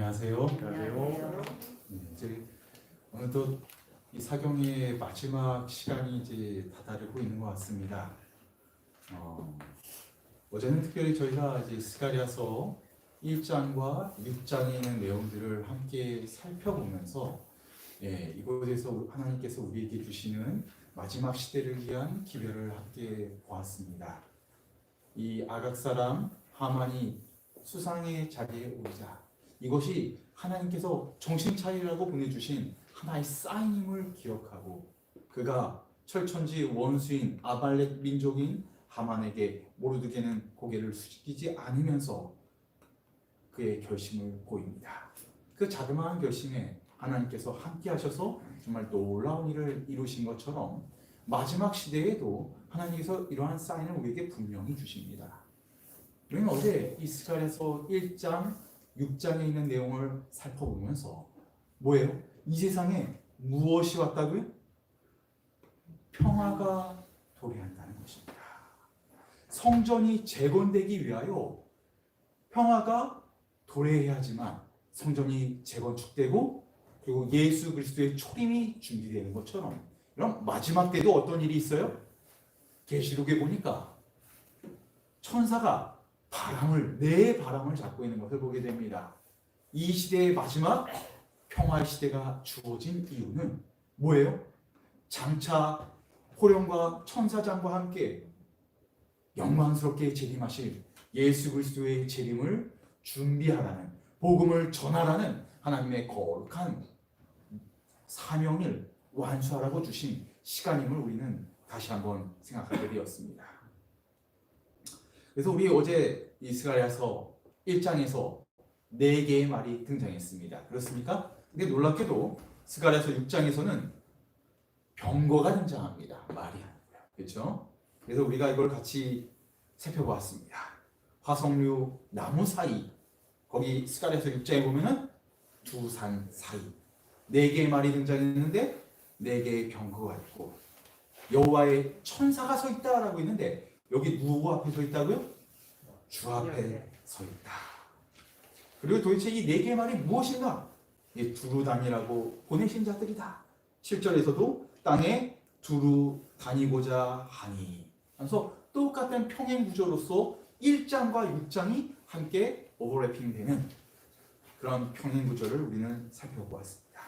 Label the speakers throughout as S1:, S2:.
S1: 안녕하세요.
S2: 안녕하세요.
S1: 이제 어느덧 이 사경의 마지막 시간이 이제 다다르고 있는 것 같습니다. 어제는 특별히 저희가 이제 스가랴서 1장과 6장에 있는 내용들을 함께 살펴보면서 이곳에서 하나님께서 우리에게 주시는 마지막 시대를 위한 기별을 함께 보았습니다. 이 아각 사람 하만이 수상의 자리에 오르자 이것이 하나님께서 정신 차리라고 보내주신 하나의 사인임을 기억하고 그가 철천지 원수인 아말렉 민족인 하만에게 모르드게는 고개를 숙이지 않으면서 그의 결심을 보입니다. 그 자그마한 결심에 하나님께서 함께 하셔서 정말 놀라운 일을 이루신 것처럼 마지막 시대에도 하나님께서 이러한 사인을 우리에게 분명히 주십니다. 우리는 어제 이 스가랴서 1장, 6장에 있는 내용을 살펴보면서 뭐예요? 이 세상에 무엇이 왔다고요? 평화가 도래한다는 것입니다. 성전이 재건되기 위하여 평화가 도래해야지만 성전이 재건축되고 그리고 예수 그리스도의 초림이 준비되는 것처럼 그럼 마지막 때도 어떤 일이 있어요? 계시록에 보니까 천사가 내 바람을 잡고 있는 것을 보게 됩니다. 이 시대의 마지막 평화의 시대가 주어진 이유는 뭐예요? 장차 호령과 천사장과 함께 영광스럽게 재림하실 예수 그리스도의 재림을 준비하라는 복음을 전하라는 하나님의 거룩한 사명을 완수하라고 주신 시간임을 우리는 다시 한번 생각하게 되었습니다. 그래서 우리 어제 이 스가랴서 1장에서 4개의 말이 등장했습니다. 그렇습니까? 근데 놀랍게도 스가랴서 6장에서는 병거가 등장합니다. 말이 아니고요. 그렇죠? 그래서 우리가 이걸 같이 살펴보았습니다. 화석류 나무 사이 거기 스가랴서 6장에 보면은 두 산 사이 4개의 말이 등장했는데 4개의 병거가 있고 여호와의 천사가 서 있다라고 있는데 여기 누구 앞에 서 있다고요? 주 앞에 서 있다. 그리고 도대체 이 4개의 말이 무엇인가? 두루 다니라고 보내신 자들이다. 7절에서도 땅에 두루 다니고자 하니. 그래서 똑같은 평행 구조로서 1장과 6장이 함께 오버래핑 되는 그런 평행 구조를 우리는 살펴보았습니다.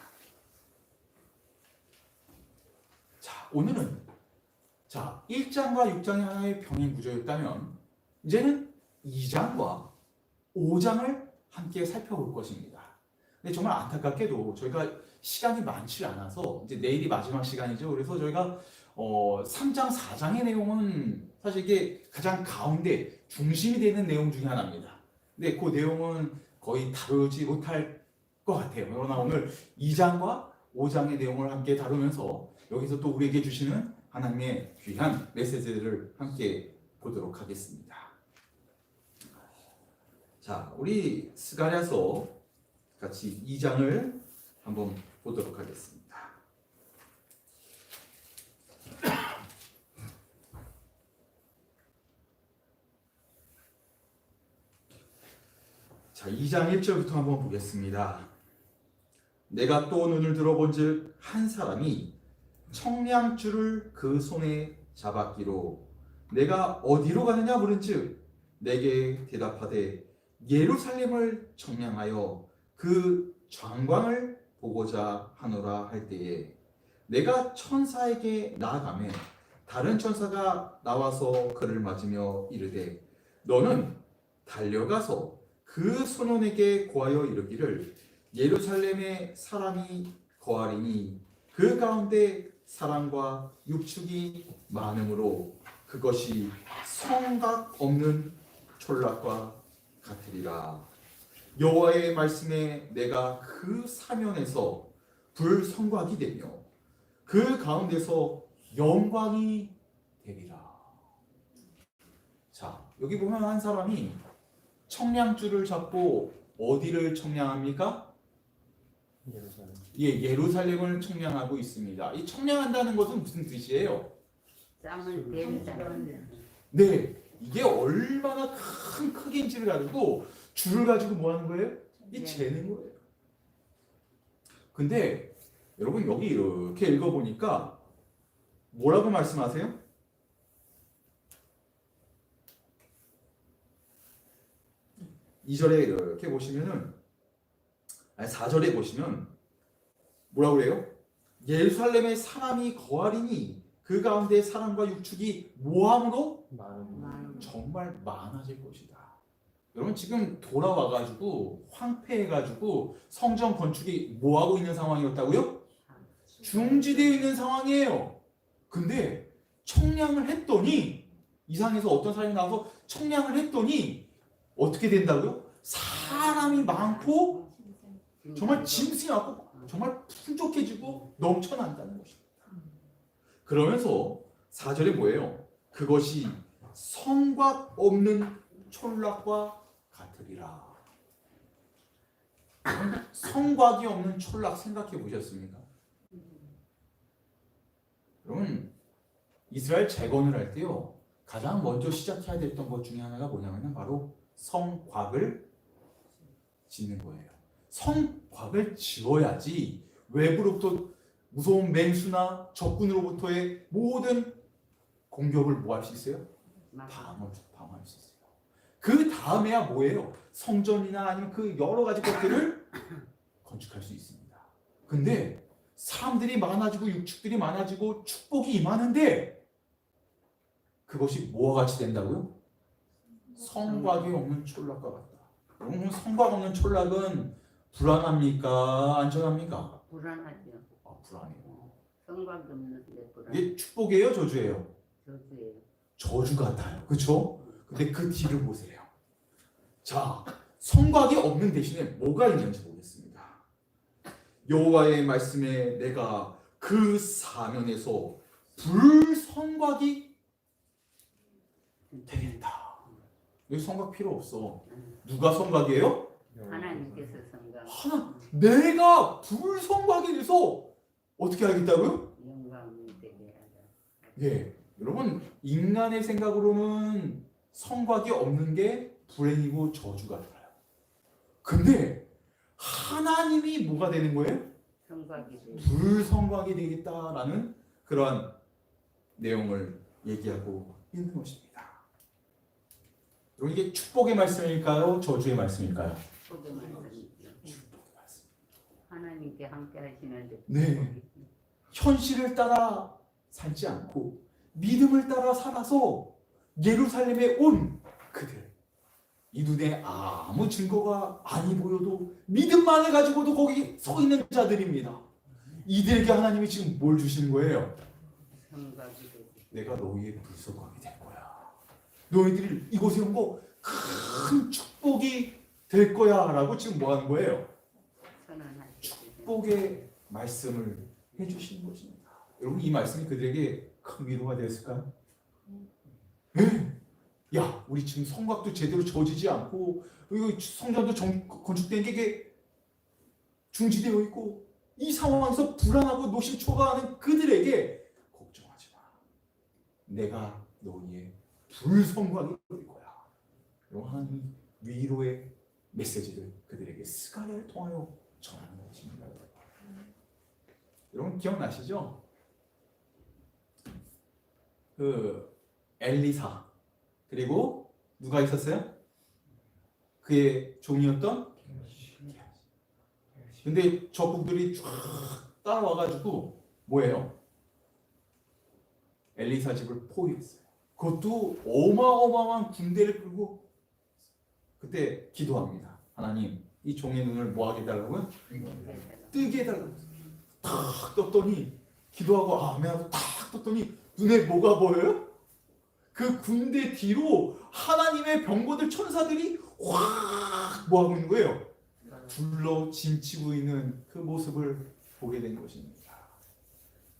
S1: 자, 오늘은 1장과 6장이 하나의 평행 구조였다면 이제는 2장과 5장을 함께 살펴볼 것입니다. 근데 정말 안타깝게도 저희가 시간이 많지 않아서 이제 내일이 마지막 시간이죠. 그래서 저희가 3장, 4장의 내용은 사실 이게 가장 가운데 중심이 되는 내용 중에 하나입니다. 근데 그 내용은 거의 다루지 못할 것 같아요. 그러나 오늘 2장과 5장의 내용을 함께 다루면서 여기서 또 우리에게 주시는 하나님의 귀한 메시지를 함께 보도록 하겠습니다. 자, 우리 스가랴서 같이 2장을 한번 보도록 하겠습니다. 자, 2장 1절부터 한번 보겠습니다. 내가 또 눈을 들어본즉 한 사람이 청량줄을 그 손에 잡았기로 내가 어디로 가느냐 물은즉 내게 대답하되 예루살렘을 청량하여 그 장광을 보고자 하노라 할 때에 내가 천사에게 나아가매 다른 천사가 나와서 그를 맞으며 이르되 너는 달려가서 그 소년에게 고하여 이르기를 예루살렘에 사람이 거하리니 그 가운데 사람과 육축이 많으므로 그것이 성각 없는 촌락과 같으리라. 여호와의 말씀에 내가 그 사면에서 불성곽이 되며 그 가운데서 영광이 되리라. 자, 여기 보면 한 사람이 청량줄을 잡고 어디를 청량합니까?
S2: 예루살렘.
S1: 예루살렘을 청량하고 있습니다. 이 청량한다는 것은 무슨 뜻이에요?
S2: 땀을 뺀다는.
S1: 네, 이게 얼마나 큰 크기인지를 가지고 줄을 가지고 뭐 하는 거예요? 이 재는 거예요. 근데 여러분 여기 이렇게 읽어보니까 뭐라고 말씀하세요? 이절에 이렇게 보시면은, 아니 4절에 보시면 뭐라고 그래요? 예루살렘에 사람이 거하리니 그 가운데 사람과 육축이 모함으로 정말 많아질 것이다. 여러분 지금 돌아와가지고 황폐해가지고 성전 건축이 뭐하고 있는 상황이었다고요? 중지되어 있는 상황이에요. 근데 청량을 했더니, 이상에서 어떤 사람이 나와서 청량을 했더니 어떻게 된다고요? 사람이 많고 정말 짐승이 많고 정말 풍족해지고 넘쳐난다는 것입니다. 그러면서 4절에 뭐예요? 그것이 성곽 없는 촌락과 같으리라. 성곽이 없는 촌락 생각해 보셨습니까? 여러분 이스라엘 재건을 할 때요, 가장 먼저 시작해야 됐던 것 중에 하나가 뭐냐면 바로 성곽을 짓는 거예요. 성곽을 지어야지 외부로부터 무서운 맹수나 적군으로부터의 모든 공격을 뭐 할 수 있어요? 방어할 수 있어요. 그 다음에야 뭐예요? 성전이나 아니면 그 여러 가지 것들을 건축할 수 있습니다. 근데 사람들이 많아지고 육축들이 많아지고 축복이 임하는데 그것이 뭐와 같이 된다고요? 성곽이 없는 촌락과 같다. 여러분 성곽 없는 촌락은 불안합니까? 안전합니까?
S2: 불안하죠.
S1: 불안해요.
S2: 성곽이 없는데 불안.
S1: 이게 축복이에요? 저주예요?
S2: 저주예요.
S1: 저주 같아요. 그렇죠? 근데 그 뒤를 보세요. 자, 성곽이 없는 대신에 뭐가 있는지 보겠습니다. 여호와의 말씀에 내가 그 사면에서 불성곽이 되겠다. 여기 성곽 필요 없어. 누가 성곽이에요?
S2: 하나님께서 성곽.
S1: 내가 불성곽이 돼서 어떻게 하겠다고요?
S2: 영광이 되게 하자.
S1: 예, 여러분 인간의 생각으로는 성곽이 없는 게 불행이고 저주 같아요. 근데 하나님이 뭐가 되는 거예요?
S2: 성곽이 되게.
S1: 불성곽이 되겠다라는 그러한 내용을 얘기하고 있는 것입니다. 여러분 이게 축복의 말씀일까요? 저주의 말씀일까요?
S2: 축복의 말씀이죠.
S1: 축복의 말씀.
S2: 하나님께 함께 하시는데.
S1: 네. 현실을 따라 살지 않고 믿음을 따라 살아서 예루살렘에 온 그들, 이 눈에 아무 증거가 아니 보여도 믿음만을 가지고도 거기 서 있는 자들입니다. 이들에게 하나님이 지금 뭘 주시는 거예요?
S2: 성곽이 되게.
S1: 내가 너희의 불성곽이 될 거야. 너희들이 이곳에 온 거 큰 축복이 될 거야 라고 지금 뭐 하는 거예요?
S2: 선언하시고.
S1: 축복의 말씀을 해주시는 것입니다. 여러분 이 말씀이 그들에게 큰 위로가 되었을까요? 네. 야, 우리 지금 성곽도 제대로 지어지지 않고 이거 성전도 건축된 게 이게 중지되어 있고 이 상황에서 불안하고 노심초사하는 그들에게 걱정하지 마. 내가 너희의 불성곽이 될 거야. 여러분 하나님이 위로의 메시지를 그들에게 스가랴를 통하여 전하는 것입니다. 여러분 기억나시죠? 그 엘리사 그리고 누가 있었어요? 그의 종이었던 근데 적국들이 쫙 따라와가지고 뭐예요? 엘리사 집을 포위했어요. 그것도 어마어마한 군대를 끌고 그때 기도합니다. 하나님 이 종의 눈을 뭐하게 해달라고요? 뜨게 해달라고. 탁 떴더니 기도하고 아멘하고 탁 떴더니 눈에 뭐가 보여요? 그 군대 뒤로 하나님의 병거들 천사들이 확 뭐하고 있는 거예요? 둘러 짐치고 있는 그 모습을 보게 된 것입니다.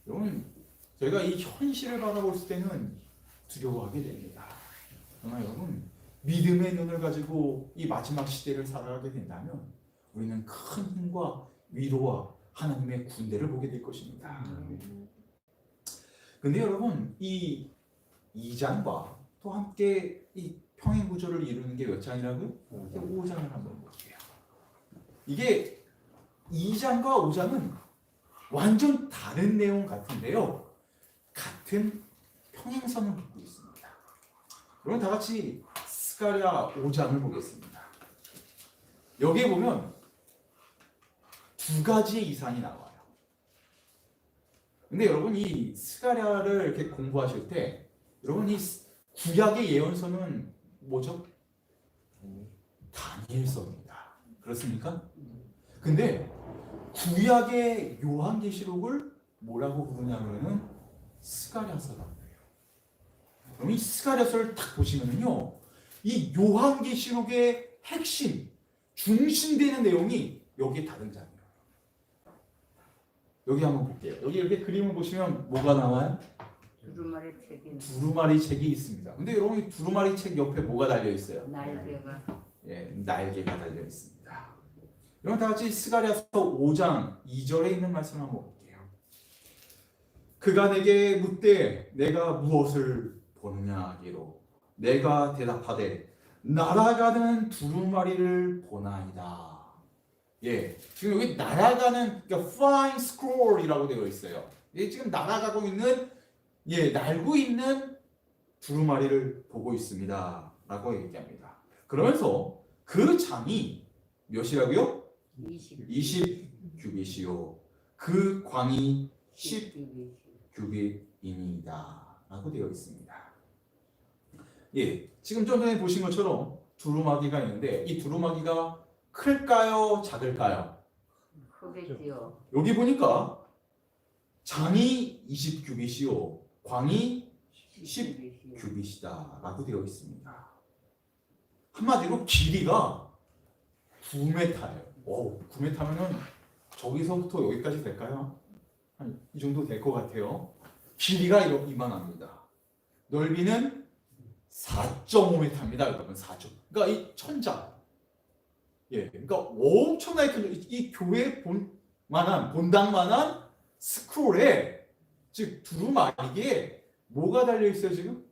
S1: 여러분 저희가 이 현실을 바라볼 때는 두려워하게 됩니다. 그러나 여러분 믿음의 눈을 가지고 이 마지막 시대를 살아가게 된다면 우리는 큰 힘과 위로와 하나님의 군대를 보게 될 것입니다. 근데 여러분 이 2장과 또 함께 이 평행 구조를 이루는 게 몇 장이라고요? 5장을 한번 볼게요. 이게 2장과 5장은 완전 다른 내용 같은데요. 같은 평행선을 긋고 있습니다. 그럼 다 같이 스가랴 5장을 보겠습니다. 여기에 보면 두 가지의 이상이 나와요. 근데 여러분 이 스가랴를 이렇게 공부하실 때 여러분 이 구약의 예언서는 뭐죠? 다니엘서입니다. 그렇습니까? 근데 구약의 요한계시록을 뭐라고 부르냐면은 스가랴서라고 해요. 그럼 이 스가랴서를 딱 보시면은요, 이 요한계시록의 핵심, 중심되는 내용이 여기에 다 등장해요. 여기 한번 볼게요. 여기 이렇게 그림을 보시면 뭐가 나와요?
S2: 두루마리 책이
S1: 두루마리 책이 있습니다. 근데 여러분 이 두루마리 책 옆에 뭐가 달려 있어요?
S2: 날개가
S1: 예, 날개가 달려 있습니다. 여러분 다 같이 스가랴서 5장 2절에 있는 말씀 한번 볼게요. 그가 내게 묻되 내가 무엇을 보느냐 하기로 내가 대답하되 날아가는 두루마리를 보나이다. 예, 지금 여기 날아가는 그러니까 flying scroll이라고 되어 있어요. 예, 지금 날아가고 있는 날고 있는 두루마리를 보고 있습니다라고 얘기합니다. 그러면서 그 장이 몇이라고요? 20 규빗이요. 그 광이 10 규빗이니이다라고 되어 있습니다. 예, 지금 좀 전에 보신 것처럼 두루마기가 있는데 이 두루마기가 클까요? 작을까요?
S2: 크겠지요.
S1: 여기 보니까 장이 20 규빗이요. 광이 10 규빗이다라고 되어 있습니다. 한마디로 길이가 9m예요. 오, 9m면은 저기서부터 여기까지 될까요? 한 이 정도 될 것 같아요. 길이가 이만합니다. 넓이는 4.5m입니다, 여러분. 4점. 그러니까 이 천장. 예, 그러니까 엄청나게 큰 이 교회 본당만한 스크롤에 즉 두루마리에 뭐가 달려 있어요 지금?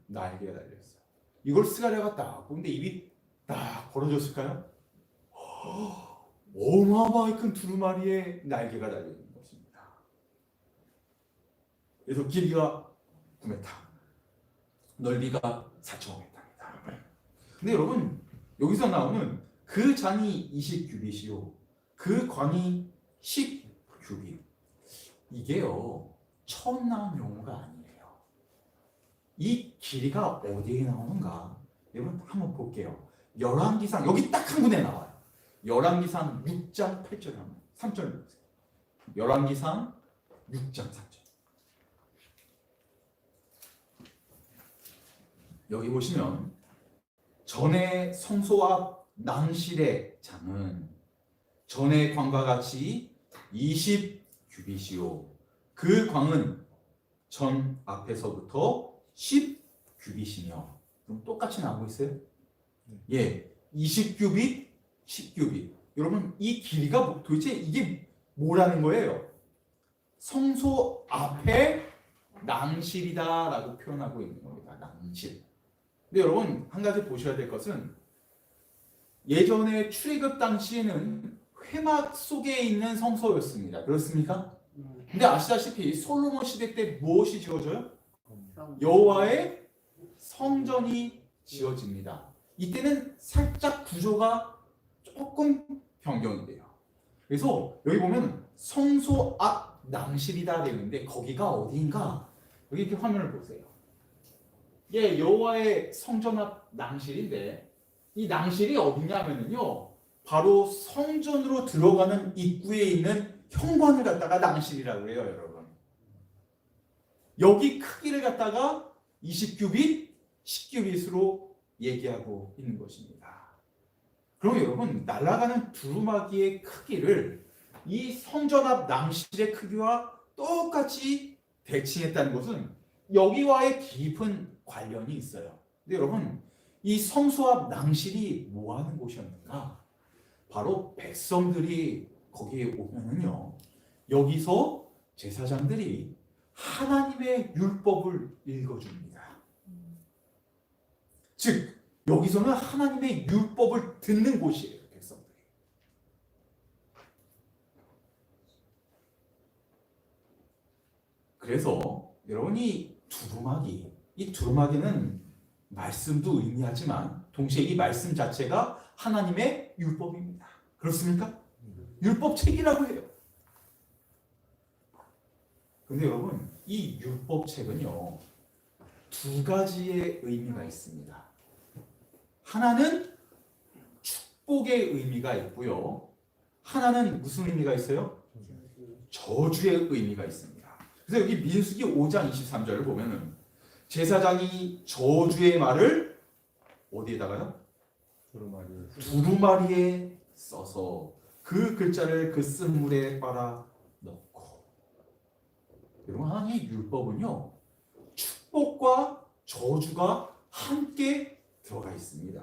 S1: 날개가 달려 있어요. 이걸 스가랴가 딱 보는데 입이 딱 벌어졌을까요? 어마어마하게 큰 두루마리에 날개가 달려 있는 것입니다. 그래서 길이가 9m, 넓이가 4.5m입니다. 근데 여러분 여기서 나오는 그 장이 20 규빗이요, 그 광이 10 규빗. 이게요 처음 나온 용어가 아니에요. 이 길이가 어디에 나오는가? 여러분 한번 볼게요. 열왕기상 여기 딱 한 군데 나와요. 열왕기상 6장 8절 한번 3절 보세요. 열왕기상 6장 3절. 여기 보시면 전에 성소 앞 낭실의 장은 전의 광과 같이 20 규빗이요 그 광은 전 앞에서부터 10 규빗이며. 그럼 똑같이 나오고 있어요? 예, 20 규빗, 10 규빗. 여러분 이 길이가 도대체 이게 뭐라는 거예요? 성소 앞에 낭실이다라고 표현하고 있는 겁니다. 낭실. 근데 여러분 한 가지 보셔야 될 것은 예전에 출애굽 당시에는 회막 속에 있는 성소였습니다. 그렇습니까? 근데 아시다시피 솔로몬 시대 때 무엇이 지어져요? 여호와의 성전이 지어집니다. 이때는 살짝 구조가 조금 변경이 돼요. 그래서 여기 보면 성소 앞 낭실이다 되는데 거기가 어디인가? 여기 이렇게 화면을 보세요. 예, 여호와의 성전 앞 낭실인데 이 낭실이 어디냐면요 바로 성전으로 들어가는 입구에 있는 현관을 갖다가 낭실이라고 해요, 여러분. 여기 크기를 갖다가 20규빗, 10규빗으로 얘기하고 있는 것입니다. 그럼 여러분 날아가는 두루마기의 크기를 이 성전 앞 낭실의 크기와 똑같이 대칭했다는 것은 여기와의 깊은 관련이 있어요. 근데 여러분 이 성소 앞 낭실이 뭐 하는 곳이었는가? 바로 백성들이 거기에 오면은요 여기서 제사장들이 하나님의 율법을 읽어줍니다. 즉 여기서는 하나님의 율법을 듣는 곳이에요, 백성들이. 그래서 여러분이 두루마기, 이 두루마기는 말씀도 의미하지만 동시에 이 말씀 자체가 하나님의 율법입니다. 그렇습니까? 율법책이라고 해요. 근데 여러분, 이 율법책은요, 두 가지의 의미가 있습니다. 하나는 축복의 의미가 있고요. 하나는 무슨 의미가 있어요? 저주의 의미가 있습니다. 그래서 여기 민수기 5장 23절을 보면은 제사장이 저주의 말을 어디에다가요? 두루마리에 써서 그 글자를 그 쓴물에 빨아 넣고. 여러분, 하나님의 율법은요, 축복과 저주가 함께 들어가 있습니다.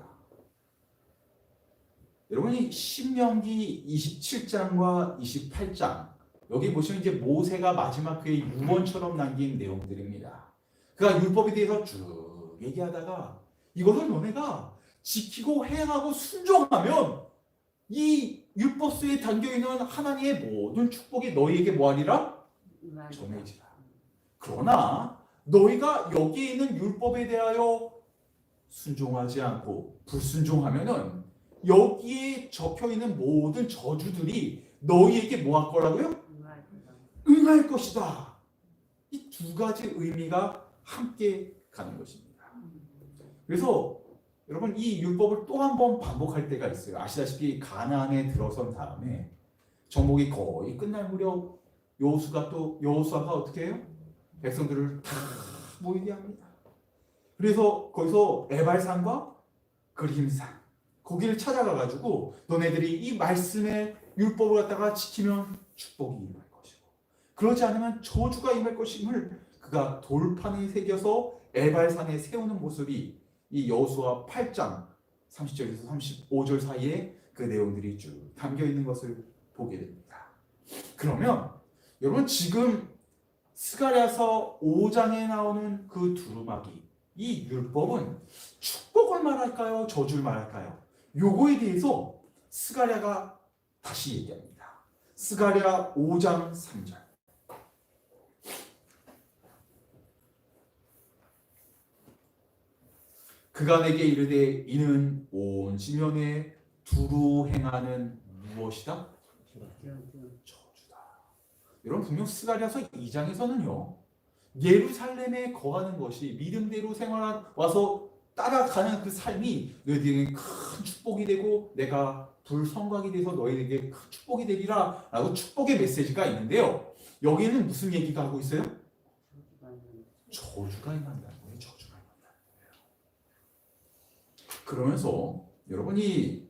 S1: 여러분이 신명기 27장과 28장, 여기 보시면 이제 모세가 마지막 그의 유언처럼 남긴 내용들입니다. 그가 율법에 대해서 쭉 얘기하다가 이것을 너네가 지키고 행하고 순종하면 이 율법서에 담겨있는 하나님의 모든 축복이 너희에게 뭐하리라? 전해지라. 그러나 너희가 여기에 있는 율법에 대하여 순종하지 않고 불순종하면은 여기에 적혀있는 모든 저주들이 너희에게 뭐 할 거라고요? 응할 것이다. 이 두 가지 의미가 함께 가는 것입니다. 그래서 여러분, 이 율법을 또 한 번 반복할 때가 있어요. 아시다시피 가나안에 들어선 다음에 정복이 거의 끝날 무렵 여호수아가 어떻게 해요? 백성들을 다 모이게 합니다. 그래서 거기서 에발산과 그림산 거기를 찾아가 가지고 너네들이 이 말씀의 율법을 갖다가 지키면 축복이 임할 것이고 그러지 않으면 저주가 임할 것임을 그가 돌판에 새겨서 에발산에 세우는 모습이 이 여호수아 8장 30절에서 35절 사이에 그 내용들이 쭉 담겨 있는 것을 보게 됩니다. 그러면 여러분, 지금 스가랴서 5장에 나오는 그 두루마기, 이 율법은 축복을 말할까요? 저주를 말할까요? 요거에 대해서 스가랴가 다시 얘기합니다. 스가랴 5장 3절. 그가 내게 이르되 이는 온 지면에 두루 행하는 무엇이다? 저주다. 여러분, 분명 스가랴서 2장에서는요 예루살렘에 거하는 것이 믿음대로 와서 따라가는 그 삶이 너희에게 큰 축복이 되고 내가 불성곽이 돼서 너희에게 큰 축복이 되리라 라고 축복의 메시지가 있는데요, 여기에는 무슨 얘기가 하고 있어요? 저주가 임한다는 거예요. 저주가 임한다는 거예요. 그러면서 여러분이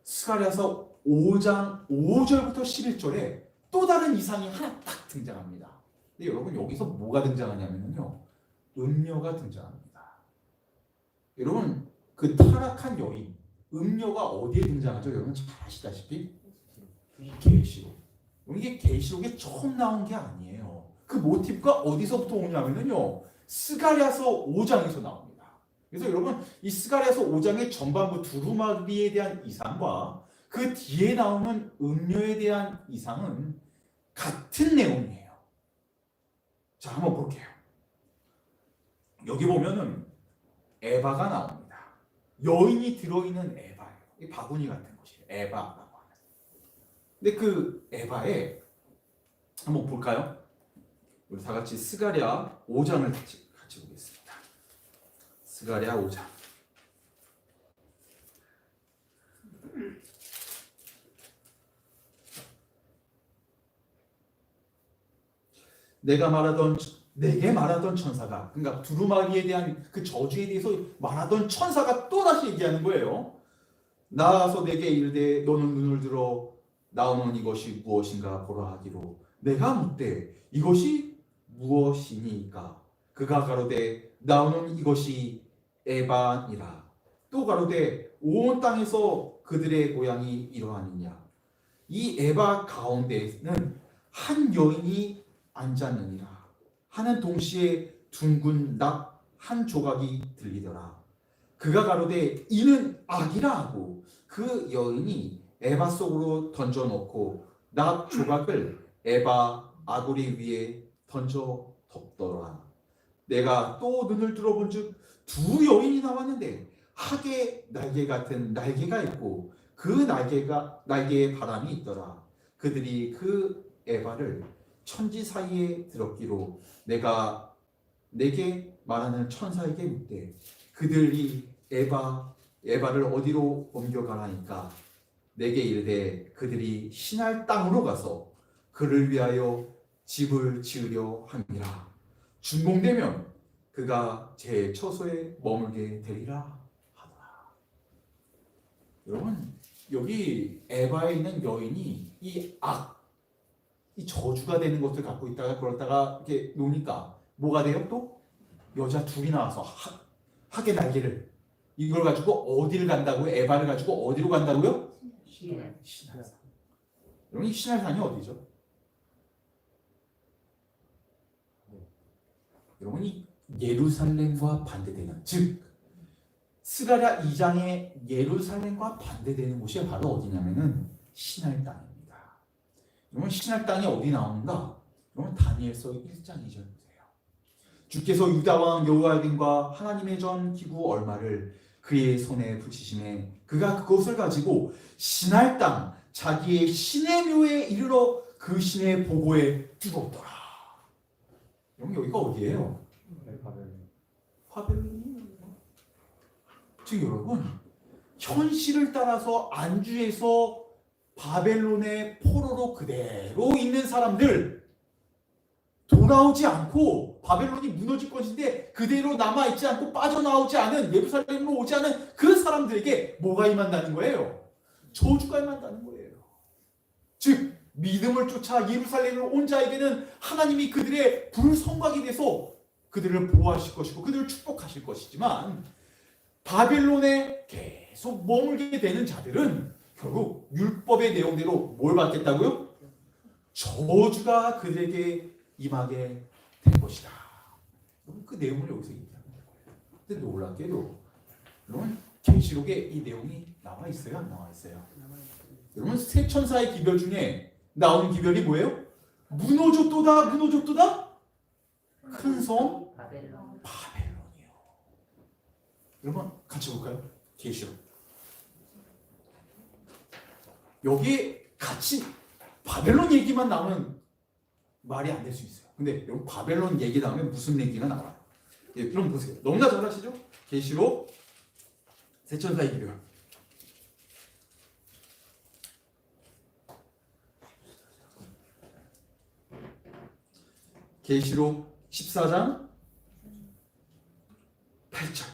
S1: 스가랴서 5장 5절부터 11절에 또 다른 이상이 하나 딱 등장합니다. 근데 여러분, 여기서 뭐가 등장하냐면요, 음녀가 등장합니다. 여러분, 그 타락한 여인, 음녀가 어디에 등장하죠? 여러분 잘 아시다시피 계시록. 이게 계시록에 처음 나온 게 아니에요. 그 모티브가 어디서부터 오냐면요, 스가랴서 5장에서 나옵니다. 그래서 여러분, 이 스가랴서 5장의 전반부 두루마리에 대한 이상과 그 뒤에 나오는 음녀에 대한 이상은 같은 내용이에요. 자, 한번 볼게요. 여기 보면은 에바가 나옵니다. 여인이 들어있는 에바예요. 이 바구니 같은 것이에요. 에바라고 하는. 근데 그 에바에 한번 볼까요? 우리 다 같이 스가랴 5장을 같이 보겠습니다. 스가랴 5장. 내게 말하던 천사가, 그러니까 두루마기에 대한 그 저주에 대해서 말하던 천사가 또 다시 얘기하는 거예요. 나아가서 내게 이르되 너는 눈을 들어 나오는 이것이 무엇인가 보라 하기로 내가 묻되 이것이 무엇이니까? 그가 가로되 나오는 이것이 에바니라. 또 가로되 온 땅에서 그들의 고향이 이러하느냐? 이 에바 가운데에는 한 여인이 앉았느니라 하는 동시에 둥근 납 한 조각이 들리더라. 그가 가로되 이는 악이라 하고 그 여인이 에바 속으로 던져놓고 납 조각을 에바 아구리 위에 던져 덮더라. 내가 또 눈을 들어본즉 두 여인이 나왔는데 학의 날개 같은 날개가 있고 그 날개에 바람이 있더라. 그들이 그 에바를 천지 사이에 들었기로 내가 내게 말하는 천사에게 묻되 그들이 에바를 어디로 옮겨가라니까 내게 이르되 그들이 신할 땅으로 가서 그를 위하여 집을 지으려 함이라. 준공되면 그가 제 처소에 머물게 되리라 하더라. 여러분, 여기 에바에 있는 여인이 이 저주가 되는 것을 갖고 있다가 그러다가 이렇게 노니까 뭐가 돼요? 또 여자 둘이 나와서 학의 날개를 이걸 가지고 어디를 간다고요? 에바를 가지고 어디로 간다고요? 신할산. 여러분, 이 신할산이 어디죠? 여러분이 예루살렘과 반대되는, 즉 스가랴 2장의 예루살렘과 반대되는 곳이 바로 어디냐면은 신할 땅입니다. 여러분, 신할 땅이 어디 나오는가? 여러분, 다니엘서 1장 2절 보세요. 주께서 유다 왕 여호야김과 하나님의 전 기구 얼마를 그의 손에 붙이심에 그가 그것을 가지고 신할 땅 자기의 신의 묘에 이르러 그 신의 보고에 두었더라. 여러분, 여기가 어디예요? 바벨론이에요. 즉 여러분, 현실을 따라서 안주해서 바벨론의 포로로 그대로 있는 사람들, 돌아오지 않고 바벨론이 무너질 것인데 그대로 남아있지 않고 빠져나오지 않은, 예루살렘으로 오지 않은 그 사람들에게 뭐가 임한다는 거예요? 저주가 임한다는 거예요. 즉 믿음을 쫓아 예루살렘으로 온 자에게는 하나님이 그들의 불성곽이 돼서 그들을 보호하실 것이고 그들을 축복하실 것이지만, 바벨론에 계속 머물게 되는 자들은 결국 율법의 내용대로 뭘 받겠다고요? 저주가 그들에게 임하게 될 것이다. 그 내용을 여기서 얘기하는 거예요. 근데 놀랍게도 여러분, 계시록에 이 내용이 나와 있어요, 안 나와 있어요? 여러분, 세 천사의 기별 중에 나온 기별이 뭐예요? 무너졌도다, 무너졌도다. 큰 성 바벨론이요. 여러분, 같이 볼까요? 계시록. 여기 같이 바벨론 얘기만 나오면 말이 안 될 수 있어요. 근데 여기 바벨론 얘기 나오면 무슨 얘기가 나와요? 예, 그럼 보세요. 너무나 잘 아시죠? 계시록 세 천사의 기별. 계시록 14장 8절.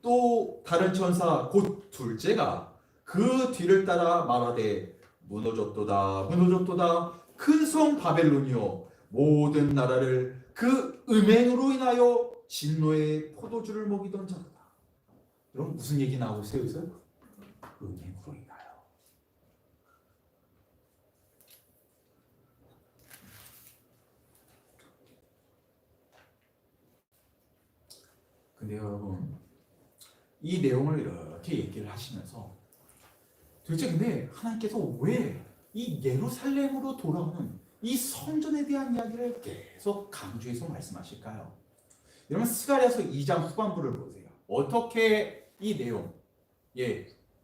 S1: 또 다른 천사 곧 둘째가 그 뒤를 따라 말하되 무너졌도다, 무너졌도다. 큰 성 바벨론이요 모든 나라를 그 음행으로 인하여 진노의 포도주를 먹이던 자다. 여러분, 무슨 얘기 나오고 있어요? 음행으로 인하여. 근데 여러분, 이 내용을 이렇게 얘기를 하시면서 도대체 근데 하나님께서 왜 이 예루살렘으로 돌아오는 이 성전에 대한 이야기를 계속 강조해서 말씀하실까요? 여러분, 스가랴서 2장 후반부를 보세요. 어떻게 이 내용,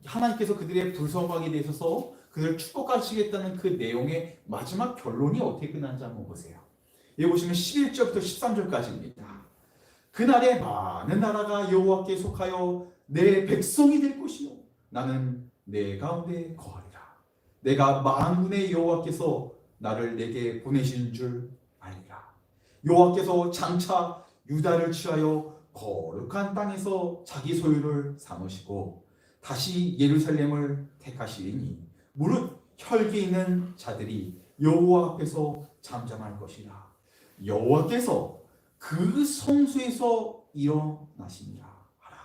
S1: 하나님께서 그들의 불성광에 대해서 그들을 축복하시겠다는 그 내용의 마지막 결론이 어떻게 끝난지 한번 보세요. 여기 보시면 11절부터 13절까지입니다. 그날에 많은 나라가 여호와께 속하여 내 백성이 될 것이요 나는 내 가운데 거하리라. 내가 만군의 여호와께서 나를 내게 보내신 줄 알리라. 여호와께서 장차 유다를 취하여 거룩한 땅에서 자기 소유를 삼으시고 다시 예루살렘을 택하시리니 무릇 혈기 있는 자들이 여호와 앞에서 잠잠할 것이라. 여호와께서 그 성소에서 일어나시니라 하라.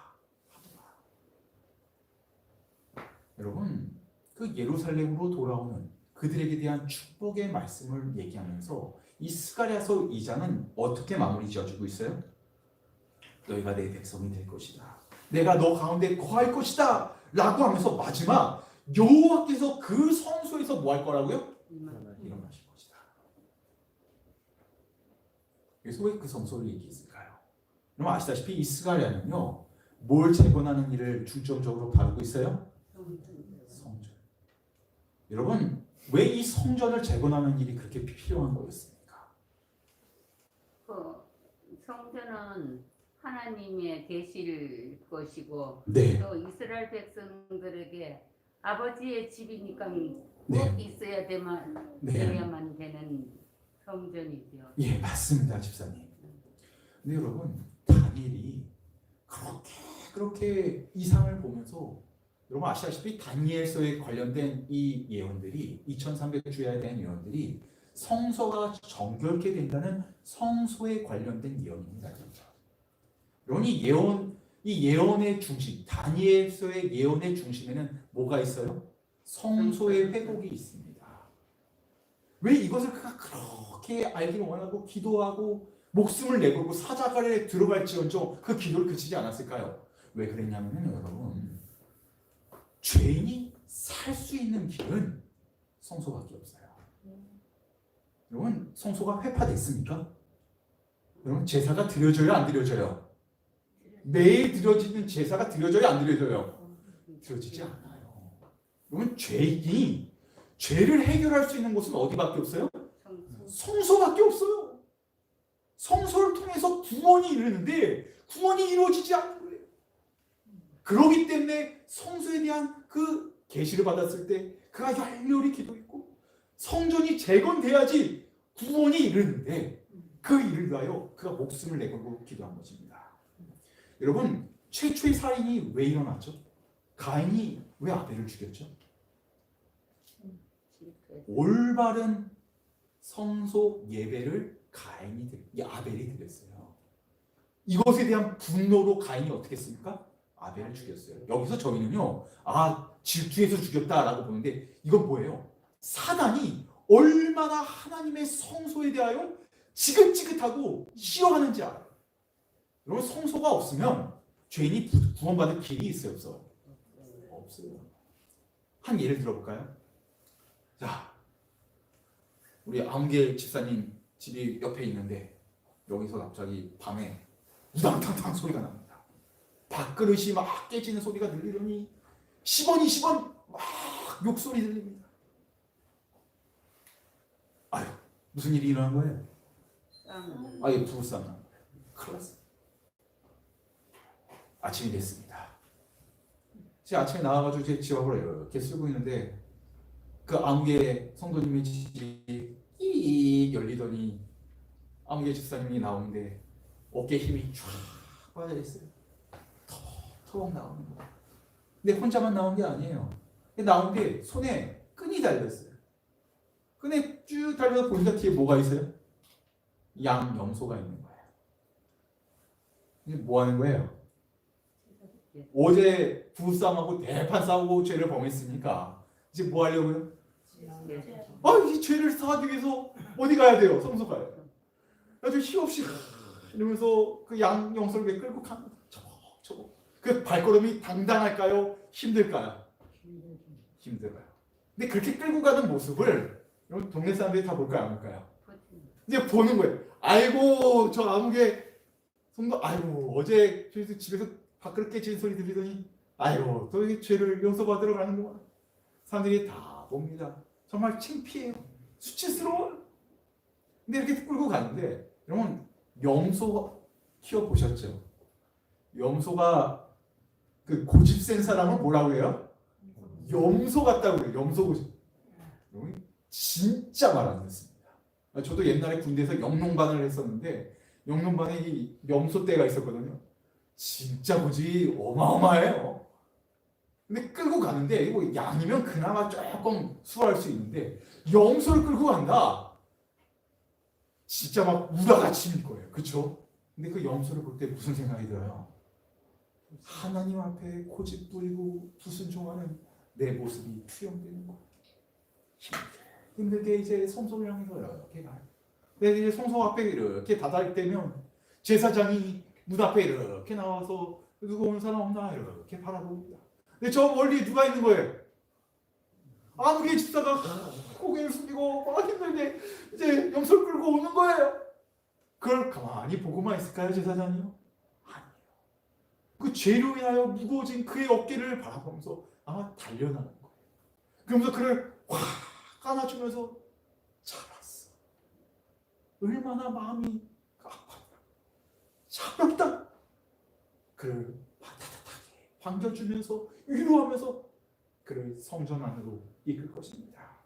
S1: 여러분, 그 예루살렘으로 돌아오는 그들에게 대한 축복의 말씀을 얘기하면서 이 스가랴서 2장은 어떻게 마무리 지어주고 있어요? 너희가 내 백성이 될 것이다. 내가 너 가운데 거할 것이다. 라고 하면서 마지막 여호와께서 그 성소에서 뭐 할 거라고요? 일어나실 것이다. 그래서 왜 그 성소를 얘기했을까요? 그럼 아시다시피 이 스가랴는요, 뭘 재건하는 일을 중점적으로 다루고 있어요? 성전. 여러분, 왜 이 성전을 재건하는 일이 그렇게 필요한 거였습니까?
S2: 그 성전은 하나님의 계실 것이고
S1: 네,
S2: 또 이스라엘 백성들에게 아버지의 집이니까 꼭
S1: 네.
S2: 있어야 되만
S1: 네.
S2: 되야만 되는 성전이죠.
S1: 예, 맞습니다, 집사님. 근데 여러분, 다니엘이 그렇게 이상을 보면서, 여러분 아시다시피 다니엘서에 관련된 이 예언들이 2300주야에 대한 예언들이 성서가 정결케 된다는 성소에 관련된 예언입니다. 여러분 이 예언의 중심, 다니엘서의 예언의 중심에는 뭐가 있어요? 성소의 회복이 있습니다. 왜 이것을 그가 그렇게 알기를 원하고 기도하고 목숨을 내걸고 사자갈에 들어갈지언정 그 기도를 그치지 않았을까요? 왜 그랬냐면 여러분, 죄인이 살 수 있는 길은 성소밖에 없어요. 여러분, 성소가 회파됐습니까? 여러분, 제사가 드려져요, 안 드려져요? 매일 드려지는 제사가 드려져요, 안 드려져요? 드려지지 않아요. 여러분, 죄인이 죄를 해결할 수 있는 곳은 어디밖에 없어요? 성소밖에 없어요. 성소를 통해서 구원이 이르는데 구원이 이루어지지 않는 거예요. 그렇기 때문에 성소에 대한 그 계시를 받았을 때 그가 열렬히 기도했고, 성전이 재건돼야지 구원이 이르는데 그 일을 위하여 그가 목숨을 내걸고 기도한 것입니다. 여러분, 최초의 살인이 왜 일어났죠? 가인이 왜 아벨을 죽였죠? 올바른 성소 예배를 아벨이 드렸어요. 이것에 대한 분노로 가인이 어떻게 했습니까? 아벨을 죽였어요. 여기서 저희는요, 질투해서 죽였다라고 보는데 이건 뭐예요? 사단이 얼마나 하나님의 성소에 대하여 지긋지긋하고 싫어하는지 알아요. 여러분, 성소가 없으면 죄인이 구원받을 길이 있어요, 없어요? 없어요. 한 예를 들어볼까요? 자, 우리 아무개 집사님 집이 옆에 있는데 여기서 갑자기 밤에 우당탕탕 소리가 납니다. 밥그릇이 막 깨지는 소리가 들리더니 10원, 20원 막 욕소리 들립니다. 아유, 무슨 일이 일어난 거예요? 아예 부부싸움 난 거예요. 큰일 났어요. 아침이 됐습니다. 제가 아침에 나와가지고 제 집 앞으로 이렇게 쓰고 있는데 그 아무개 성도님의 집이 이 열리더니 아무개 집사님이 나오는데 어깨에 힘이 쫙 빠져있어요. 턱 나오는 거예요. 근데 혼자만 나온 게 아니에요. 나온 게 손에 끈이 달렸어요. 끈에 쭉 달려서 보니까 뒤에 뭐가 있어요? 양 염소가 있는 거예요. 이제 뭐 하는 거예요? 어제 부부싸움하고 대판 싸우고 죄를 범했으니까 이제 뭐 하려고요? 이 죄를 사하기 위해서 어디 가야 돼요? 성소 가요. 아주 힘없이 이러면서 그 양 염소를 끌고 간 저거. 그 발걸음이 당당할까요? 힘들까요? 힘들어요. 근데 그렇게 끌고 가는 모습을 동네 사람들이 다 볼까요? 안 볼까요? 이제 보는 거예요. 아이고, 저 아무개 성도, 아이고, 어제 집에서 밥그릇 깨지는 소리 들리더니 아이고, 또 이 죄를 용서받으러 가는구만. 사람들이 다 봅니다. 정말 창피해요. 수치스러워요. 근데 이렇게 끌고 가는데, 여러분, 염소 키워보셨죠? 염소가 그 고집 센 사람은 뭐라고 해요? 염소 같다고 해요. 염소 고집. 진짜 말 안 듣습니다. 저도 옛날에 군대에서 영농반을 했었는데 영농반에 이 염소떼가 있었거든요. 진짜 고집이 어마어마해요. 근데 끌고 가는데 이거 양이면 그나마 조금 수월할 수 있는데 염소를 끌고 간다. 진짜 막 우라같이 칠 거예요. 그렇죠? 근데 그 염소를 볼 때 무슨 생각이 들어요? 하나님 앞에 고집 부리고 불순종하는 내 모습이 투영되는 거예요. 힘들게 이제 성소를 향해서 이렇게 가요. 근데 이제 성소 앞에 이렇게 다다를 때면 제사장이 문 앞에 이렇게 나와서 누구 오는 사람 없나 이렇게 바라봅니다. 근데 저 멀리 누가 있는 거예요? 아무개 집사가 고개를 숙이고 막 힘들게 이제 염소를 끌고 오는 거예요. 그걸 가만히 보고만 있을까요, 제사장이요? 아니에요. 그 죄로 인하여 무거워진 그의 어깨를 바라보면서 아마 단련하는 거예요. 그러면서 그를 확 안아주면서 잡았어. 얼마나 마음이 아팠다. 잡았다. 그를 따뜻하게 반겨주면서 위로하면서 그를 성전 안으로 이끌 것입니다.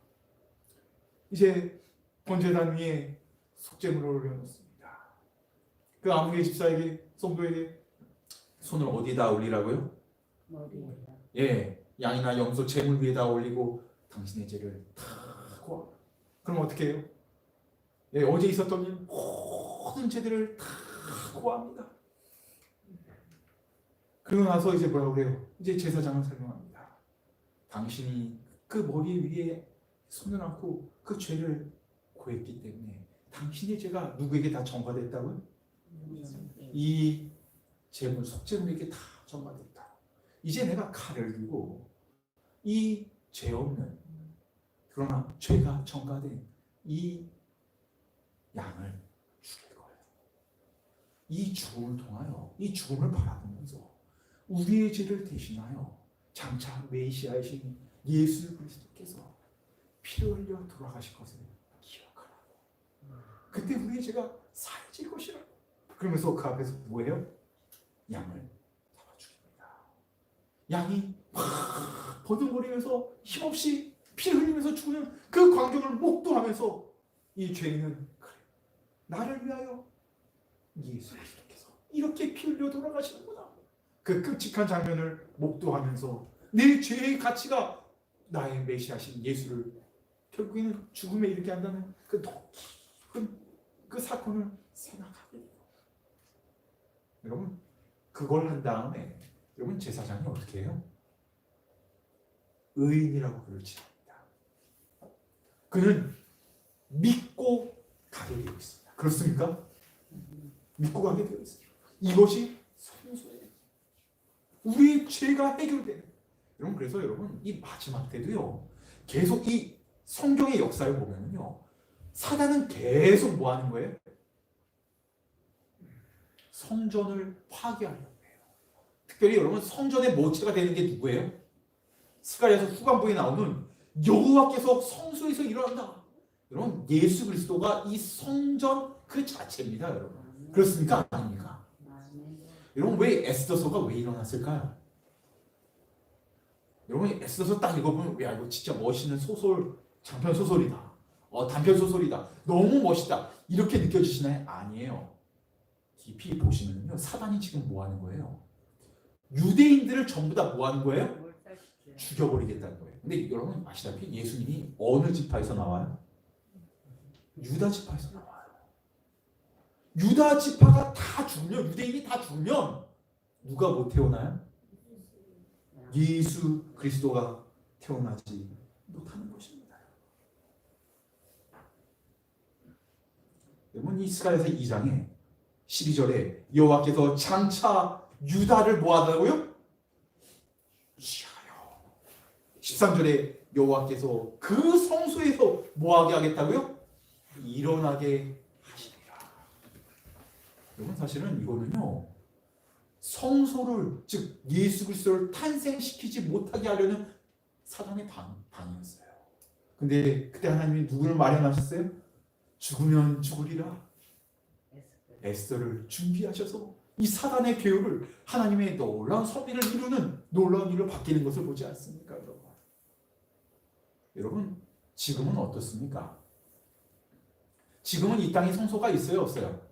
S1: 이제 번제단 위에 속죄물을 올려놓습니다. 그 아무개 집사에게, 성도에게 손을 어디다 올리라고요?
S2: 머리에다.
S1: 예, 양이나 염소 제물 위에다 올리고 당신의 죄를 다 고합니다. 그럼 어떻게 해요? 예, 어제 있었던 일 모든 죄들을 다 고합니다. 그러고 나서 이제 뭐라고 그래요? 이제 제사장을 설명합니다. 당신이 그 머리 위에 손을 얹고 그 죄를 고했기 때문에 당신의 죄가 누구에게 다 전가됐다고요? 이 제물, 속죄물에게 다 전가됐다. 이제 내가 칼을 들고 이 죄 없는, 그러나 죄가 전가된 이 양을 죽일 거예요. 이 죽음을 통하여, 이 죽음을 바라보면서 우리의 죄를 대신하여 장차 메시아이신 예수 그리스도께서 피를 흘려 돌아가실 것을 기억하라고. 그때 우리의 죄가 사해질 것이라고. 그러면서 그 앞에서 뭐예요? 양을 잡아 죽입니다. 양이 막 버둥거리면서 힘없이 피를 흘리면서 죽는 그 광경을 목도하면서 이 죄인은 그래, 나를 위하여 예수 그리스도께서 이렇게 피 흘려 돌아가시는구나. 그 끔찍한 장면을 목도하면서 내 죄의 가치가 나의 메시아신 예수를 결국에는 죽음에 이르게 한다는 그 깊은 그 사건을 생각하게 돼요. 여러분, 그걸 한 다음에 여러분 제사장이 어떻게 해요? 의인이라고 그를 칭합니다. 그는 믿고 가게 되어 있습니다. 그렇습니까? 믿고 가게 되어 있습니다. 이것이 성소예요. 우리의 죄가 해결되는. 여러분, 그래서 여러분 이 마지막 때도요, 계속 이 성경의 역사를 보면요, 사단은 계속 뭐 하는 거예요? 성전을 파괴하려고 해요. 특별히 여러분 성전의 모체가 되는 게 누구예요? 스가랴서 후반부에 나오는 여호와께서 성소에서 일어난다. 여러분, 예수 그리스도가 이 성전 그 자체입니다, 여러분. 그렇습니까? 아닙니까? 여러분, 왜 에스더서가 왜 일어났을까요? 여러분, 에스더서 딱 읽어보면, 야, 이거 진짜 멋있는 소설, 장편 소설이다. 단편 소설이다. 너무 멋있다. 이렇게 느껴지시나요? 아니에요. 깊이 보시면요, 사단이 지금 뭐 하는 거예요? 유대인들을 전부 다 뭐 하는 거예요? 죽여버리겠다는 거예요. 근데 여러분 아시다시피 예수님이 어느 지파에서 나와요? 유다 지파에서 나와요. 유다 지파가 다 죽으면, 유대인이 다 죽으면 누가 못 태어나요? 예수 그리스도가 태어나지 못하는 것입니다. 여러분, 이 스가랴서 2장에 12절에 여호와께서 장차 유다를 뭐 하다고요? 취하여. 13절에 여호와께서 그 성소에서 뭐하게 하겠다고요? 일어나게 하시리라. 여러분, 사실은 이거는요, 성소를, 즉 예수 그리스도를 탄생시키지 못하게 하려는 사단의 방이었어요. 근데 그때 하나님이 누구를 마련하셨어요? 죽으면 죽으리라 에스더를 준비하셔서 이 사단의 계율을 하나님의 놀라운 섭리를 이루는 놀라운 일로 바뀌는 것을 보지 않습니까, 여러분? 여러분, 지금은 어떻습니까? 지금은 이 땅에 성소가 있어요, 없어요?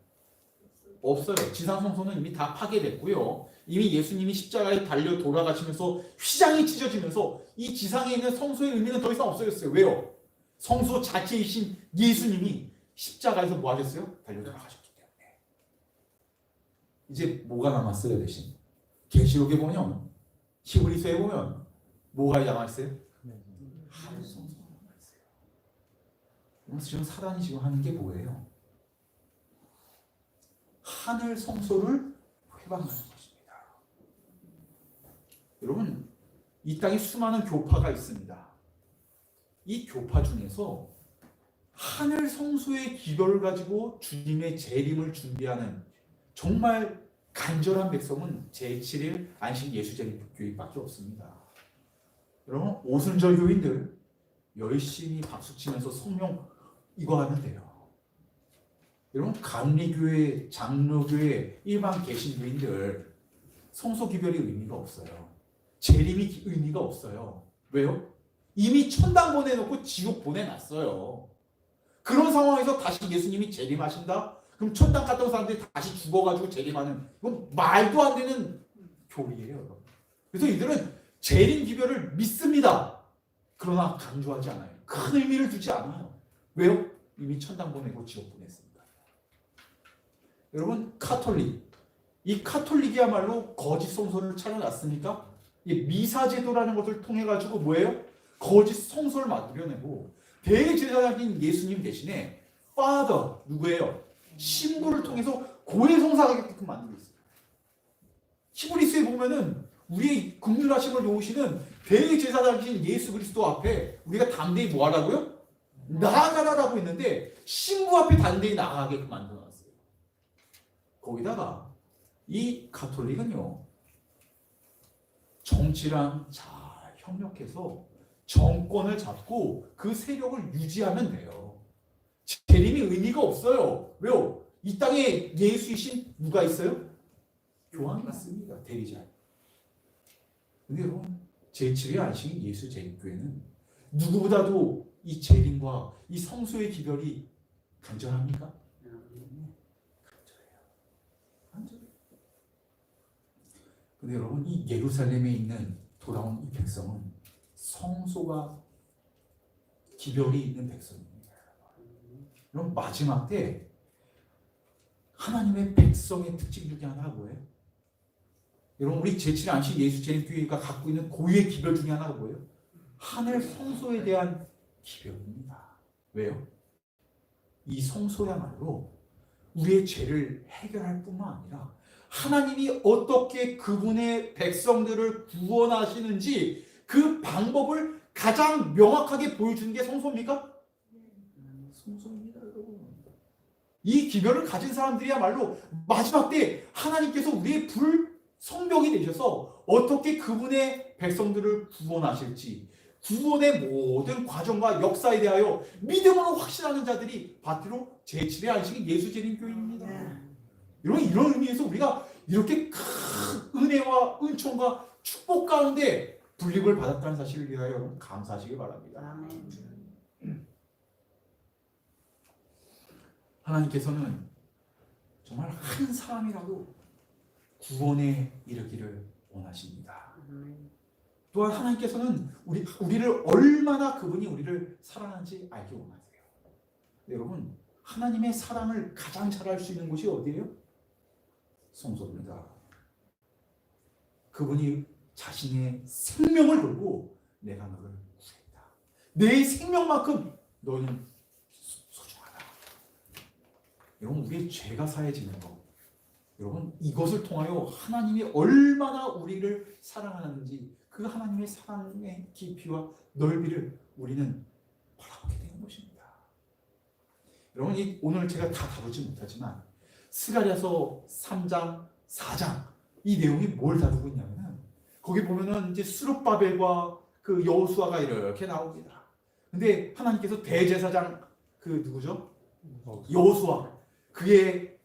S1: 없어요. 지상 성소는 이미 다 파괴됐고요. 이미 예수님이 십자가에 달려 돌아가시면서 휘장이 찢어지면서 이 지상에 있는 성소의 의미는 더 이상 없어졌어요. 왜요? 성소 자체이신 예수님이 십자가에서 뭐 하셨어요? 달려 돌아가셨기 때문에. 이제 뭐가 남았어요, 대신? 계시록에 보면, 히브리서에 보면 뭐가 남았어요? 하늘 성소가 남았어요. 그래서 지금 사단이 지금 하는 게 뭐예요? 하늘 성소를 회방하는 것입니다. 여러분, 이 땅에 수많은 교파가 있습니다. 이 교파 중에서 하늘 성소의 기별을 가지고 주님의 재림을 준비하는 정말 간절한 백성은 제7일 안식 예수재림 교회밖에 없습니다. 여러분 오순절 교인들 열심히 박수치면서 성령 이거 하면 돼요. 여러분 감리교회, 장로교회, 일반 개신교인들 성소 기별이 의미가 없어요. 재림이 의미가 없어요. 왜요? 이미 천당 보내놓고 지옥 보내놨어요. 그런 상황에서 다시 예수님이 재림하신다? 그럼 천당 갔던 사람들이 다시 죽어가지고 재림하는 이건 말도 안 되는 교리예요. 여러분. 그래서 이들은 재림 기별을 믿습니다. 그러나 강조하지 않아요. 큰 의미를 두지 않아요. 왜요? 이미 천당 보내고 지옥 보냈습니다. 여러분 카톨릭 이 카톨릭이야말로 거짓 성소를 차려놨으니까 이 미사제도라는 것을 통해 가지고 뭐예요? 거짓 성소를 만들어내고 대제사장인 예수님 대신에 Father 누구예요? 신부를 통해서 고해성사하게끔 만들고 있어요. 히브리서에 보면은 우리의 긍휼하심을 도우시는 대제사장이신 예수 그리스도 앞에 우리가 담대히 뭐 하라고요? 나아가라라고 했는데 신부 앞에 담대히 나아가게끔 만들어놨어요. 거기다가 이 가톨릭은요 정치랑 잘 협력해서 정권을 잡고 그 세력을 유지하면 돼요. 재림이 의미가 없어요. 왜요? 이 땅에 예수이신 누가 있어요? 교황이 있습니다. 대리자. 근데 여러분 제7의 안식인 예수 재림교회는 누구보다도 이 재림과 이 성소의 기별이 간절합니까? 간절해요. 근데 여러분 이 예루살렘에 있는 돌아온 이 백성은 성소가 기별이 있는 백성입니다. 그럼 마지막 때 하나님의 백성의 특징 중에 하나가 뭐예요? 여러분 우리 제7의 안식 예수 재림교회가 갖고 있는 고유의 기별 중에 하나가 뭐예요? 하늘 성소에 대한 기별입니다. 왜요? 이 성소야말로 우리의 죄를 해결할 뿐만 아니라 하나님이 어떻게 그분의 백성들을 구원하시는지 그 방법을 가장 명확하게 보여주는 게 성소입니까? 성소입니다, 여러분. 이 기별을 가진 사람들이야말로 마지막 때 하나님께서 우리의 성벽이 되셔서 어떻게 그분의 백성들을 구원하실지 구원의 모든 과정과 역사에 대하여 믿음으로 확신하는 자들이 바로 제7의 안식인 예수 재림교회입니다. 여러분 이런 의미에서 우리가 이렇게 큰 은혜와 은총과 축복 가운데 불림을 받았다는 사실을 위하여 여러분 감사하시기 바랍니다. 하나님께서는 정말 한 사람이라도 구원에 이르기를 원하십니다. 또한 하나님께서는 우리를 얼마나 그분이 우리를 사랑하는지 알기 원하세요. 여러분 하나님의 사랑을 가장 잘 알 수 있는 곳이 어디예요? 성소입니다. 그분이 자신의 생명을 걸고 내가 너를 구했다. 내 생명만큼 너는 소중하다. 여러분 우리의 죄가 사해지는 것 여러분 이것을 통하여 하나님이 얼마나 우리를 사랑하는지 그 하나님의 사랑의 깊이와 넓이를 우리는 바라보게 되는 것입니다. 여러분 오늘 제가 다 다루지 못하지만 스가랴서 3장, 4장 이 내용이 뭘 다루고 있냐면은 거기 보면은 이제 스룹바벨과 그 여호수아가 이렇게 나옵니다. 근데 하나님께서 대제사장 그 누구죠? 여호수아 그의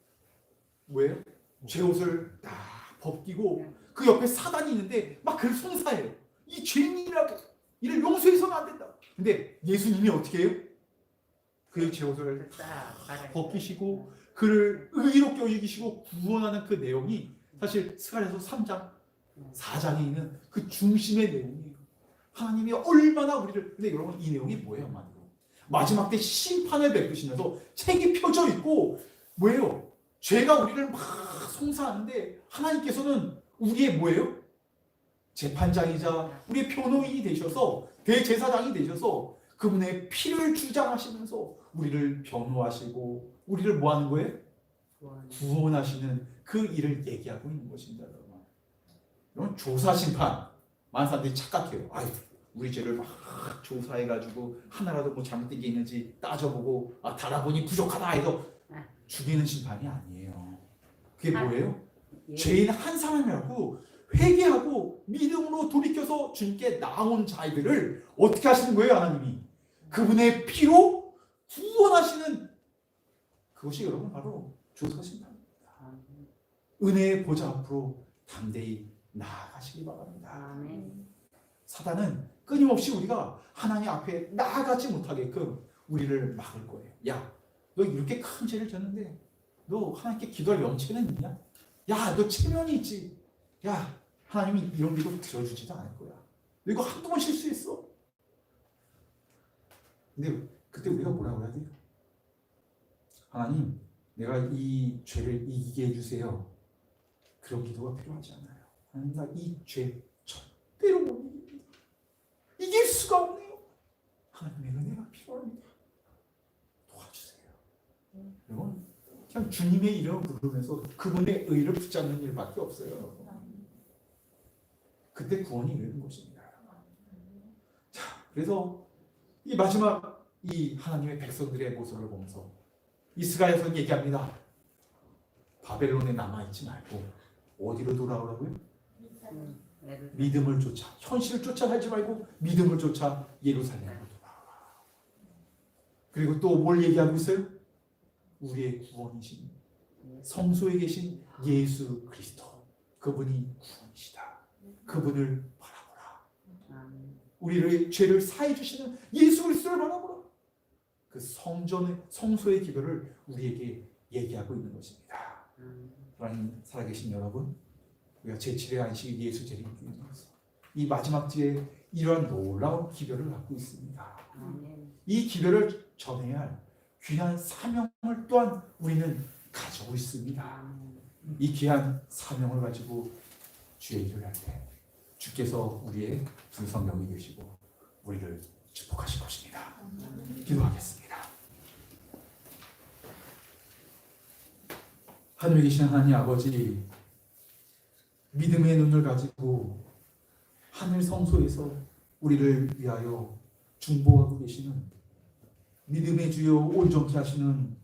S1: 뭐예요? 죄옷을 딱 벗기고 그 옆에 사단이 있는데 막 그를 송사해요. 이 죄인이라고 이를 용서해서는 안 된다. 근데 예수님이 어떻게 해요? 그의 죄옷을 벗기시고 그를 의롭게 여기시고 구원하는 그 내용이 사실 스가랴서 3장 4장에 있는 그 중심의 내용이에요. 하나님이 얼마나 우리를 근데 여러분 이 내용이 뭐예요? 마지막 때 심판을 베푸시면서 책이 펴져 있고 뭐예요? 죄가 우리를 막 송사하는데 하나님께서는 우리의 뭐예요? 재판장이자 우리의 변호인이 되셔서 대제사장이 되셔서 그분의 피를 주장하시면서 우리를 변호하시고 우리를 뭐 하는 거예요? 구원하시는 그 일을 얘기하고 있는 것입니다. 여러분 조사심판 많은 사람들이 착각해요. 아유 우리 죄를 막 조사해가지고 하나라도 뭐 잘못된 게 있는지 따져보고 달아보니 부족하다 해서 죽이는 심판이 아니에요. 그게 뭐예요?
S2: 예.
S1: 죄인 한 사람이라고 회개하고 믿음으로 돌이켜서 주님께 나온 자들을 어떻게 하시는 거예요? 하나님이 그분의 피로 구원하시는 그것이 여러분 바로 조사 심판입니다. 은혜의 보좌 앞으로 담대히 나아가시기 바랍니다.
S2: 아멘.
S1: 사단은 끊임없이 우리가 하나님 앞에 나아가지 못하게끔 우리를 막을 거예요. 야, 너 이렇게 큰 죄를 졌는데 너 하나님께 기도할 염치는 있냐? 야, 너 체면이 있지? 야, 하나님이 이런 기도 들어주지도 않을 거야. 너 이거 한두 번 실수했어. 근데 그때 우리가 뭐라고 해야 돼요? 하나님, 내가 이 죄를 이기게 해주세요. 그런 기도가 필요하지 않아요. 하나님, 나 이 죄 절대로 못 이깁니다. 이길 수가 없네요. 하나님의 은혜가 필요합니다. 도와주세요. 여러분, 그냥 주님의 이름을 부르면서 그분의 의를 붙잡는 일밖에 없어요. 그때 구원이 이르는 것입니다. 자, 그래서 이 마지막 이 하나님의 백성들의 모습을 보면서 이스라엘에서는 얘기합니다. 바벨론에 남아있지 말고 어디로 돌아오라고요? 믿음을 쫓아, 현실을 쫓아가지 말고 믿음을 쫓아 예루살렘으로 돌아와. 그리고 또 뭘 얘기하고 있어요? 우리의 구원이신 성소에 계신 예수 그리스도, 그분이 구원이시다. 그분을 바라보라. 우리를 죄를 사해 주시는 예수 그리스도를 바라보라. 그 성소의 기도를 우리에게 얘기하고 있는 것입니다. 하나님, 살아계신 여러분, 우리가 제7회 안식일 예수 재림교회에서 이 마지막 주에 이러한 놀라운 기별을 갖고 있습니다. 이 기별을 전해야 할 귀한 사명을 또한 우리는 가지고 있습니다. 이 귀한 사명을 가지고 주의 일을 할 때 주께서 우리의 두 성령이 계시고 우리를 축복하실 것입니다. 기도하겠습니다. 하늘에 계신 하나님 아버지, 믿음의 눈을 가지고 하늘 성소에서 우리를 위하여 중보하고 계시는 믿음의 주여 온전케 하시는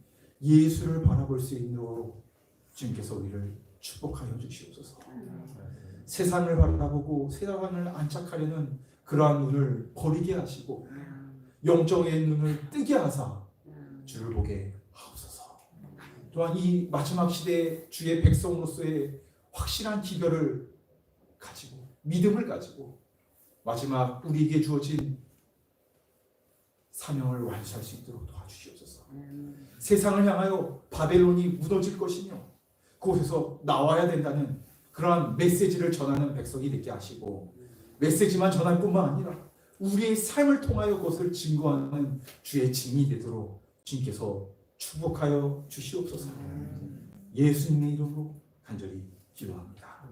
S1: 예수를 바라볼 수 있도록 주님께서 우리를 축복하여 주시옵소서. 세상을 바라보고 세상을 안착하려는 그러한 눈을 버리게 하시고 영적의 눈을 뜨게 하사 주를 보게 하옵소서. 또한 이 마지막 시대의 주의 백성으로서의 확실한 기별을 가지고 믿음을 가지고 마지막 우리에게 주어진 사명을 완수할 수 있도록 도와주시옵소서. 세상을 향하여 바벨론이 무너질 것이며 그곳에서 나와야 된다는 그러한 메시지를 전하는 백성이 되게 하시고, 메시지만 전할 뿐만 아니라 우리의 삶을 통하여 그것을 증거하는 주의 증인이 되도록 주님께서 축복하여 주시옵소서. 예수님의 이름으로 간절히 기도합니다.